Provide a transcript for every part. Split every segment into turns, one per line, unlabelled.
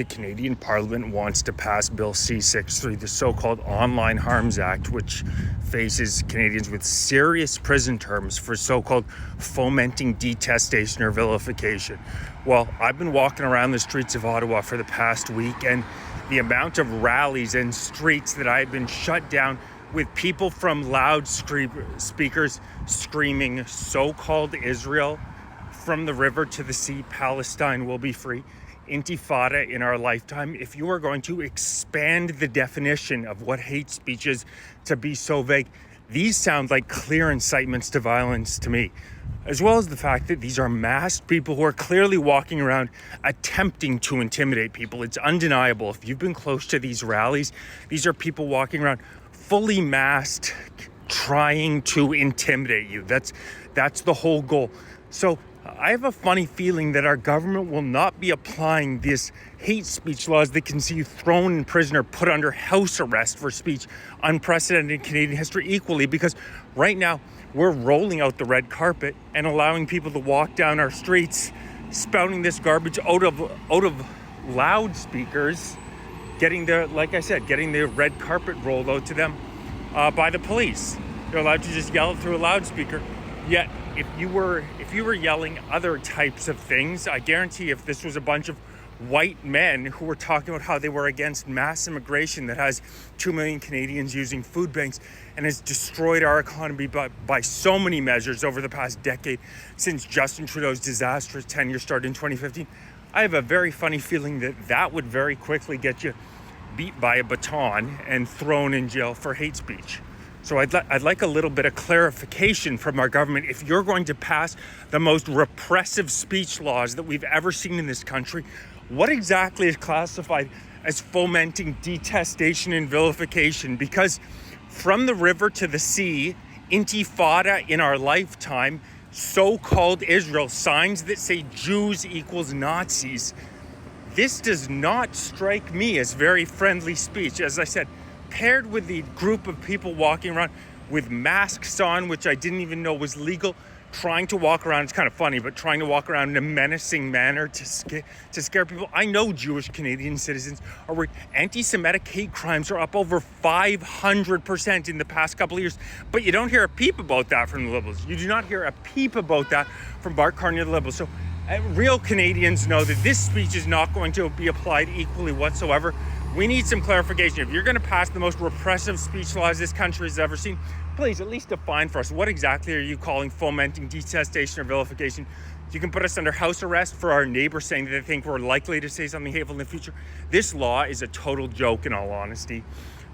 the Canadian Parliament wants to pass Bill C-63, the so-called Online Harms Act, which faces Canadians with serious prison terms for so-called fomenting detestation or vilification. Well, I've been walking around the streets of Ottawa for the past week, and the amount of rallies and streets that I've been shut down with people from loudspeakers screaming so-called Israel, from the river to the sea, Palestine will be free, Intifada in our lifetime. If you are going to expand the definition of what hate speech is to be so vague, these sound like clear incitements to violence to me, as well as the fact that these are masked people who are clearly walking around attempting to intimidate people. It's undeniable. If you've been close to these rallies, these are people walking around fully masked, trying to intimidate you. That's the whole goal. So I have a funny feeling that our government will not be applying these hate speech laws that can see you thrown in prison or put under house arrest for speech unprecedented in Canadian history equally, because right now we're rolling out the red carpet and allowing people to walk down our streets spouting this garbage out of loudspeakers, getting the red carpet rolled out to them by the police. They're allowed to just yell it through a loudspeaker. Yet if you were yelling other types of things, I guarantee if this was a bunch of white men who were talking about how they were against mass immigration that has 2 million Canadians using food banks and has destroyed our economy by so many measures over the past decade since Justin Trudeau's disastrous tenure started in 2015, I have a very funny feeling that would very quickly get you beat by a baton and thrown in jail for hate speech. So I'd like a little bit of clarification from our government. If you're going to pass the most repressive speech laws that we've ever seen in this country, what exactly is classified as fomenting detestation and vilification? Because from the river to the sea, Intifada in our lifetime, so-called Israel, signs that say Jews equals Nazis. This does not strike me as very friendly speech. As I said, paired with the group of people walking around with masks on, which I didn't even know was legal, trying to walk around, it's kind of funny, but trying to walk around in a menacing manner to scare people. I know Jewish Canadian citizens are worried. Anti-Semitic hate crimes are up over 500% in the past couple of years, but you don't hear a peep about that from the Liberals. You do not hear a peep about that from Bart Carney, the Liberals. So real Canadians know that this speech is not going to be applied equally whatsoever. We need some clarification. If you're going to pass the most repressive speech laws this country has ever seen, please at least define for us, what exactly are you calling fomenting detestation or vilification? You can put us under house arrest for our neighbors saying that they think we're likely to say something hateful in the future. This law is a total joke, in all honesty.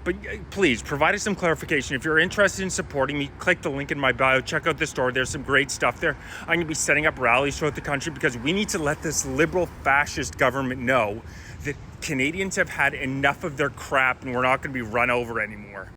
But please provide us some clarification. If you're interested in supporting me, click the link in my bio. Check out the store. There's some great stuff there. I'm going to be setting up rallies throughout the country because we need to let this liberal fascist government know that Canadians have had enough of their crap and we're not going to be run over anymore.